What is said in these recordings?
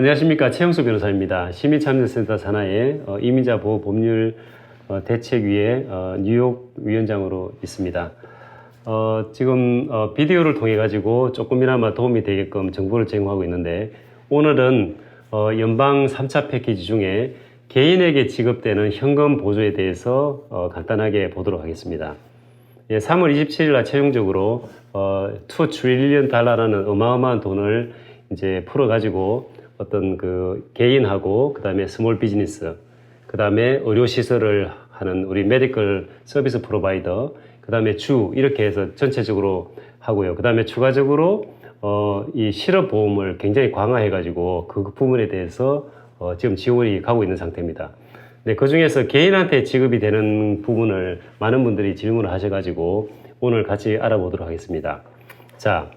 안녕하십니까. 최영수 변호사입니다. 시민참여센터 산하의 이민자 보호 법률 대책위의 뉴욕 위원장으로 있습니다. 지금 비디오를 통해 가지고 조금이나마 도움이 되게끔 정보를 제공하고 있는데, 오늘은 연방 3차 패키지 중에 개인에게 지급되는 현금 보조에 대해서 간단하게 보도록 하겠습니다. 3월 27일 날 최종적으로 $2 trillion 어마어마한 돈을 이제 풀어 가지고 어떤 그 개인하고 그다음에 스몰 비즈니스, 그다음에 의료 시설을 하는 우리 메디컬 서비스 프로바이더, 그다음에 주 이렇게 해서 전체적으로 하고요. 그다음에 추가적으로 이 실업 보험을 굉장히 강화해 가지고 그 부분에 대해서 지금 지원이 가고 있는 상태입니다. 네, 그 중에서 개인한테 지급이 되는 부분을 많은 분들이 질문을 하셔가지고 오늘 같이 알아보도록 하겠습니다. 자,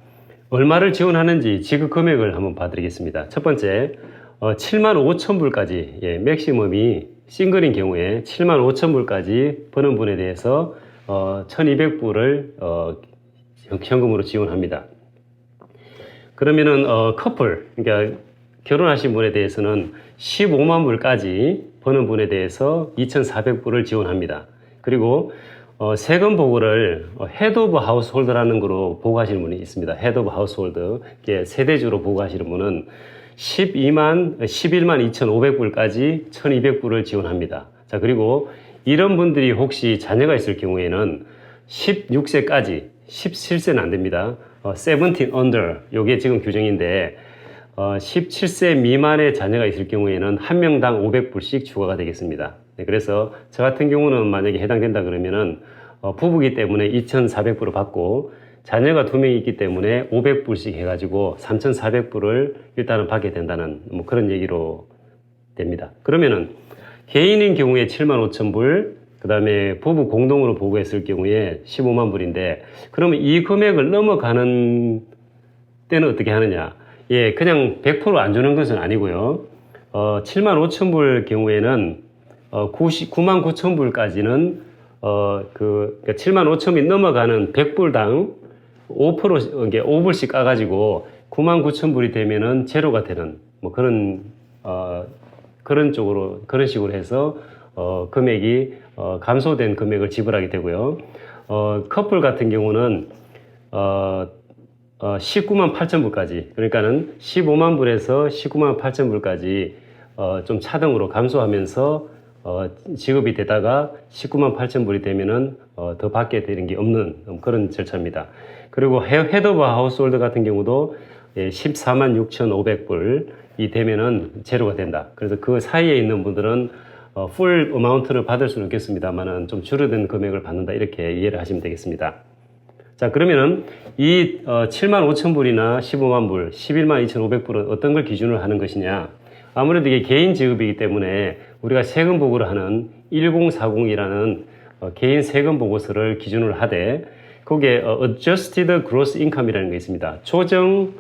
얼마를 지원하는지 지급 금액을 한번 봐드리겠습니다. 첫 번째, 75,000불까지, 맥시멈이 싱글인 경우에 75,000불까지 버는 분에 대해서 1,200불을 현금으로 지원합니다. 그러면은 커플, 그러니까 결혼하신 분에 대해서는 15만 불까지 버는 분에 대해서 2,400불을 지원합니다. 그리고 세금 보고를 헤드 오브 하우스홀드라는 거로 보고하시는 분이 있습니다. 헤드 오브 하우스홀드, 세대주로 보고하시는 분은 11만 2,500불까지 1,200불을 지원합니다. 자, 그리고 이런 분들이 혹시 자녀가 있을 경우에는 16세까지, 17세는 안 됩니다. 17 under, 요게 지금 규정인데 17세 미만의 자녀가 있을 경우에는 한 명당 500불씩 추가가 되겠습니다. 네, 그래서 저 같은 경우는 만약에 해당된다 그러면은 부부기 때문에 2,400불을 받고 자녀가 2명이 있기 때문에 500불씩 해가지고 3,400불을 일단은 받게 된다는 뭐 그런 얘기로 됩니다. 그러면은 개인인 경우에 75,000불, 그 다음에 부부 공동으로 보고했을 경우에 15만 불인데, 그러면 이 금액을 넘어가는 때는 어떻게 하느냐? 그냥 100% 안 주는 것은 아니고요. 75,000불 경우에는 99,900불까지는 그러니까 75,000이 넘어가는 100불당 5%, 이게 5불씩 까가지고 99,000불이 되면은 제로가 되는 뭐 그런 쪽으로, 그런 식으로 해서 금액이 감소된 금액을 지불하게 되고요. 커플 같은 경우는 19만 8천불까지, 그러니까는 15만 불에서 19만 8천불까지 좀 차등으로 감소하면서 지급이 되다가 19만 8천불이 되면은 더 받게 되는 게 없는 그런 절차입니다. 그리고 헤드 오브 하우스홀드 같은 경우도 14만 6,500불이 되면은 제로가 된다. 그래서 그 사이에 있는 분들은 풀 어마운트를 받을 수는 없겠습니다만은 좀 줄어든 금액을 받는다, 이렇게 이해를 하시면 되겠습니다. 자, 그러면은 이 7만 5천 불이나 15만 불, 11만 2,500불은 어떤 걸 기준으로 하는 것이냐? 아무래도 이게 개인 지급이기 때문에 우리가 세금 보고를 하는 1040이라는 개인 세금 보고서를 기준으로 하되, 거기에 Adjusted Gross Income이라는 게 있습니다. 조정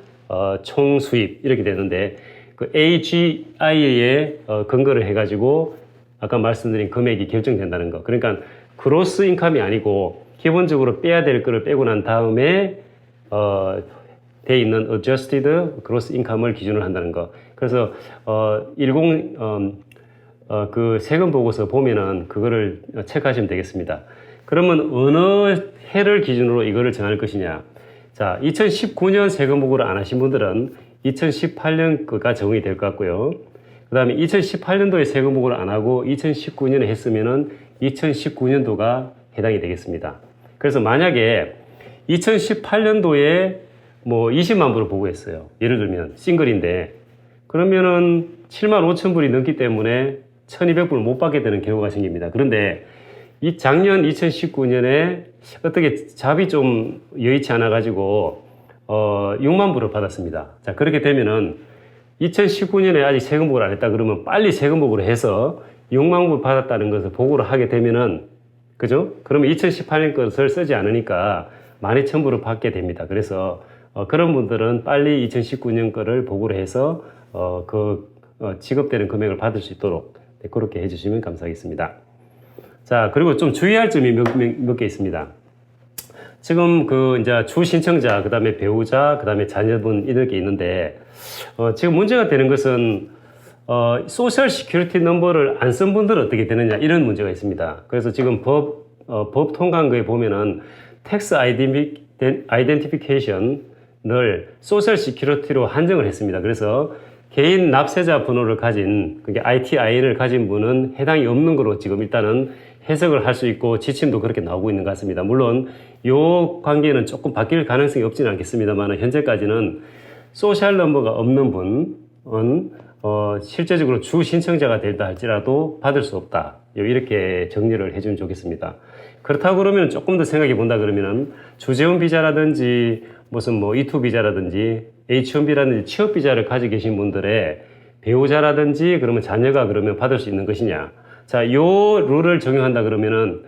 총 수입 이렇게 되는데, 그 AGI에 근거를 해가지고 아까 말씀드린 금액이 결정된다는 거. 그러니까 그로스 인컴이 아니고 기본적으로 빼야 될 거를 빼고 난 다음에 돼 있는 adjusted gross income을 기준으로 한다는 거. 그래서 그 세금 보고서 보면은 그거를 체크하시면 되겠습니다. 그러면 어느 해를 기준으로 이거를 정할 것이냐? 자, 2019년 세금 보고를 안 하신 분들은 2018년 거가 적용이 될 것 같고요. 그 다음에 2018년도에 세금 보고를 안 하고 2019년에 했으면은 2019년도가 해당이 되겠습니다. 그래서 만약에 2018년도에 뭐 20만 불을 보고했어요. 예를 들면 싱글인데, 그러면은 7만 5천 불이 넘기 때문에 1,200불을 못 받게 되는 경우가 생깁니다. 그런데 이 작년 2019년에 어떻게 잡이 좀 여의치 않아 가지고 6만 불을 받았습니다. 자, 그렇게 되면은 2019년에 아직 세금 보고를 안 했다 그러면 빨리 세금 보고를 해서 6만 불 받았다는 것을 보고를 하게 되면은, 그죠? 그러면 2018년 것을 쓰지 않으니까 12,000불을 받게 됩니다. 그래서 그런 분들은 빨리 2019년 거를 보고를 해서 지급되는 금액을 받을 수 있도록 그렇게 해주시면 감사하겠습니다. 자, 그리고 좀 주의할 점이 몇 개 있습니다. 지금 이제 주 신청자, 그 다음에 배우자, 그 다음에 자녀분 이렇게 있는데, 지금 문제가 되는 것은 소셜 시큐리티 넘버를 안 쓴 분들은 어떻게 되느냐 이런 문제가 있습니다. 그래서 지금 법 통과한 거에 보면은 텍스 아이덴티피케이션을 소셜 시큐리티로 한정을 했습니다. 그래서 개인 납세자 번호를 가진 그게 ITIN을 가진 분은 해당이 없는 거로 지금 일단은 해석을 할 수 있고 지침도 그렇게 나오고 있는 것 같습니다. 물론 이 관계는 조금 바뀔 가능성이 없지는 않겠습니다만 현재까지는 소셜 넘버가 없는 분은 실제적으로 주 신청자가 된다 할지라도 받을 수 없다. 이렇게 정리를 해주면 좋겠습니다. 그렇다고 그러면 조금 더 생각해 본다 그러면은 주재원 비자라든지 무슨 뭐 E2 비자라든지 H1B라든지 취업 비자를 가지고 계신 분들의 배우자라든지 그러면 자녀가 그러면 받을 수 있는 것이냐. 자, 요 룰을 적용한다 그러면은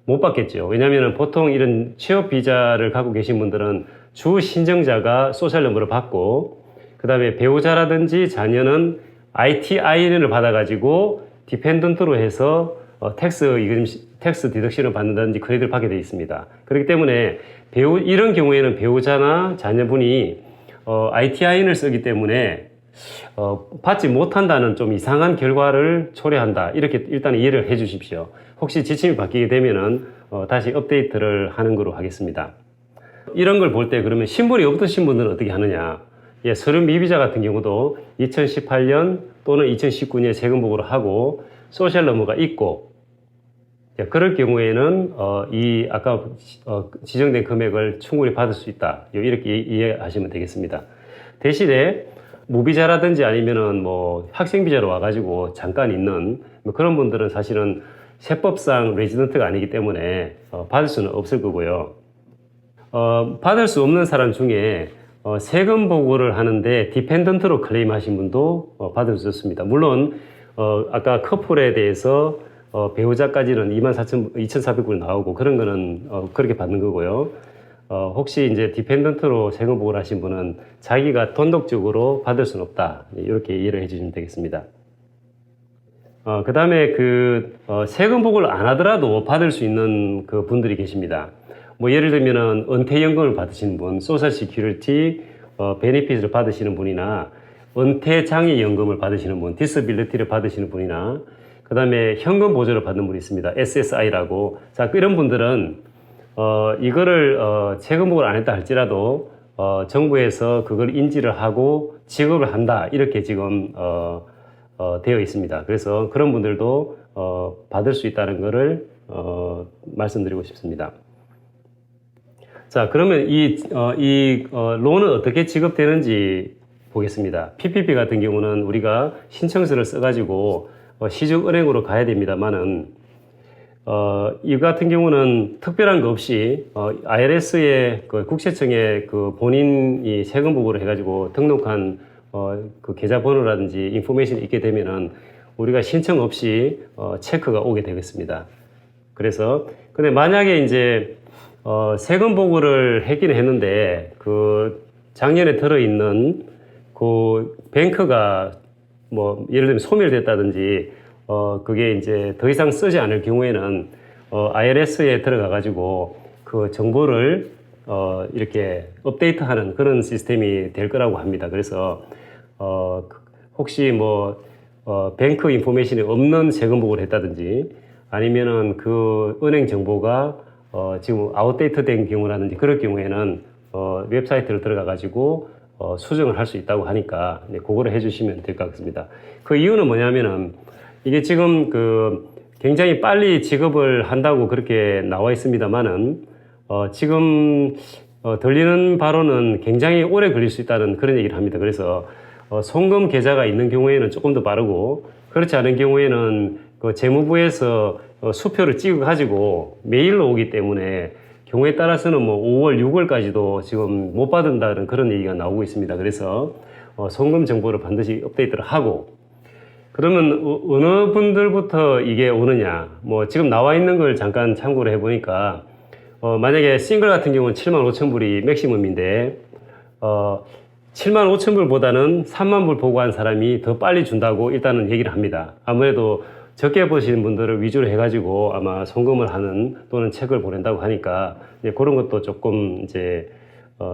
못 받겠죠. 왜냐면은 보통 이런 취업 비자를 갖고 계신 분들은 주 신청자가 소셜 넘버를 받고 그 다음에 배우자라든지 자녀는 ITIN을 받아가지고 디펜던트로 해서 텍스 디덕션을 받는다든지 크레딧을 받게 되어 있습니다. 그렇기 때문에 이런 경우에는 배우자나 자녀분이 ITIN을 쓰기 때문에 받지 못한다는 좀 이상한 결과를 초래한다. 이렇게 일단 이해를 해 주십시오. 혹시 지침이 바뀌게 되면은 다시 업데이트를 하는 거로 하겠습니다. 이런 걸 볼 때 그러면 신분이 없으신 분들은 어떻게 하느냐. 예, 서른 미비자 같은 경우도 2018년 또는 2019년에 세금 보고를 하고 소셜 넘버가 있고 그럴 경우에는 이 아까 지정된 금액을 충분히 받을 수 있다. 이렇게 이해하시면 되겠습니다. 대신에 무비자라든지 아니면은 뭐 학생비자로 와가지고 잠깐 있는 뭐 그런 분들은 사실은 세법상 레지던트가 아니기 때문에 받을 수는 없을 거고요. 받을 수 없는 사람 중에 세금 보고를 하는데 디펜던트로 클레임하신 분도 받을 수 있습니다. 물론 아까 커플에 대해서 배우자까지는 24,400불 나오고 그런 거는 그렇게 받는 거고요. 혹시 이제 디펜던트로 세금 보고를 하신 분은 자기가 단독적으로 받을 수는 없다. 이렇게 이해를 해주시면 되겠습니다. 그 다음에 세금 보고를 안 하더라도 받을 수 있는 그 분들이 계십니다. 뭐 예를 들면은 은퇴연금을 받으시는 분, 소셜 시큐리티 베네핏을 받으시는 분이나 은퇴장애연금을 받으시는 분, 디스빌리티를 받으시는 분이나 그 다음에 현금 보조를 받는 분이 있습니다. SSI라고. 자, 이런 분들은 이거를 세금 보고를 안 했다 할지라도 정부에서 그걸 인지를 하고 지급을 한다. 이렇게 지금 되어 있습니다. 그래서 그런 분들도 받을 수 있다는 것을 말씀드리고 싶습니다. 자, 그러면 이 론은 어떻게 지급되는지 보겠습니다. PPP 같은 경우는 우리가 신청서를 써가지고 시중은행으로 가야 됩니다만은 이 같은 경우는 특별한 거 없이 IRS의 국세청에 본인이 세금 보고를 해가지고 등록한 계좌번호라든지 인포메이션이 있게 되면은 우리가 신청 없이 체크가 오게 되겠습니다. 그래서 근데 만약에 이제 세금 보고를 했기는 했는데 작년에 들어있는 뱅크가 뭐 예를 들면 소멸됐다든지 그게 이제 더 이상 쓰지 않을 경우에는 IRS에 들어가 가지고 그 정보를 이렇게 업데이트하는 그런 시스템이 될 거라고 합니다. 그래서 혹시 뭐 뱅크 인포메이션이 없는 세금 보고를 했다든지 아니면은 그 은행 정보가 지금 아웃데이트 된 경우라든지 그럴 경우에는 웹사이트를 들어가 가지고 수정을 할 수 있다고 하니까 그거를 해주시면 될 것 같습니다. 그 이유는 뭐냐면은 이게 지금 굉장히 빨리 지급을 한다고 그렇게 나와 있습니다만은 지금 들리는 바로는 굉장히 오래 걸릴 수 있다는 그런 얘기를 합니다. 그래서 송금 계좌가 있는 경우에는 조금 더 빠르고 그렇지 않은 경우에는 재무부에서 수표를 찍어 가지고 메일로 오기 때문에 경우에 따라서는 뭐 5월, 6월까지도 지금 못 받는다는 그런 얘기가 나오고 있습니다. 그래서 송금 정보를 반드시 업데이트를 하고 그러면 어느 분들부터 이게 오느냐 뭐 지금 나와 있는 걸 잠깐 참고를 해보니까 만약에 싱글 같은 경우는 75,000불이 맥시멈인데 75,000불보다는 30,000불 보고한 사람이 더 빨리 준다고 일단은 얘기를 합니다. 아무래도 적게 보시는 분들을 위주로 해가지고 아마 송금을 하는 또는 책을 보낸다고 하니까 그런 것도 조금 이제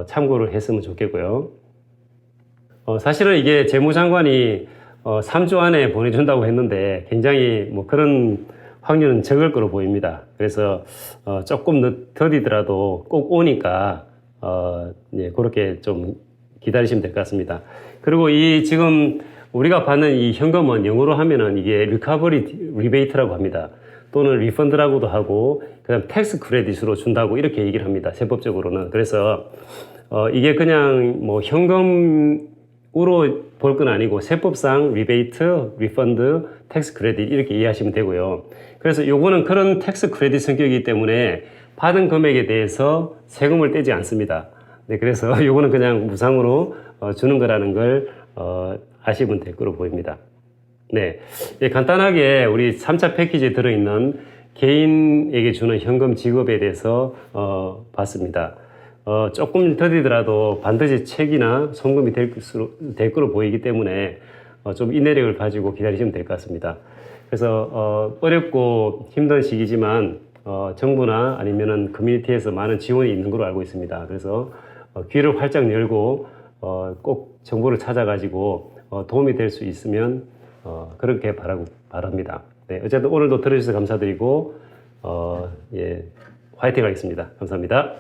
참고를 했으면 좋겠고요. 사실은 이게 재무장관이 3주 안에 보내준다고 했는데 굉장히 뭐 그런 확률은 적을 거로 보입니다. 그래서 조금 더디더라도 꼭 오니까 예, 그렇게 좀 기다리시면 될 것 같습니다. 그리고 이 지금 우리가 받는 이 현금은 영어로 하면은 이게 리커버리 리베이트라고 합니다. 또는 리펀드라고도 하고 그다음 텍스 크레딧으로 준다고 이렇게 얘기를 합니다. 세법적으로는. 그래서 이게 그냥 뭐 현금으로 볼 건 아니고 세법상 리베이트, 리펀드, 텍스 크레딧 이렇게 이해하시면 되고요. 그래서 요거는 그런 텍스 크레딧 성격이기 때문에 받은 금액에 대해서 세금을 떼지 않습니다. 네, 그래서 요거는 그냥 무상으로 주는 거라는 걸 아시면 될 거로 보입니다. 네, 예, 간단하게 우리 3차 패키지에 들어있는 개인에게 주는 현금 지급에 대해서 봤습니다. 조금 더디더라도 반드시 책이나 송금이 될 거로 보이기 때문에 좀 인내력을 가지고 기다리시면 될 것 같습니다. 그래서 어렵고 힘든 시기지만 정부나 아니면은 커뮤니티에서 많은 지원이 있는 걸로 알고 있습니다. 그래서 귀를 활짝 열고 꼭 정보를 찾아가지고 도움이 될 수 있으면 그렇게 바랍니다. 네, 어쨌든 오늘도 들어주셔서 감사드리고 예, 화이팅 하겠습니다. 감사합니다.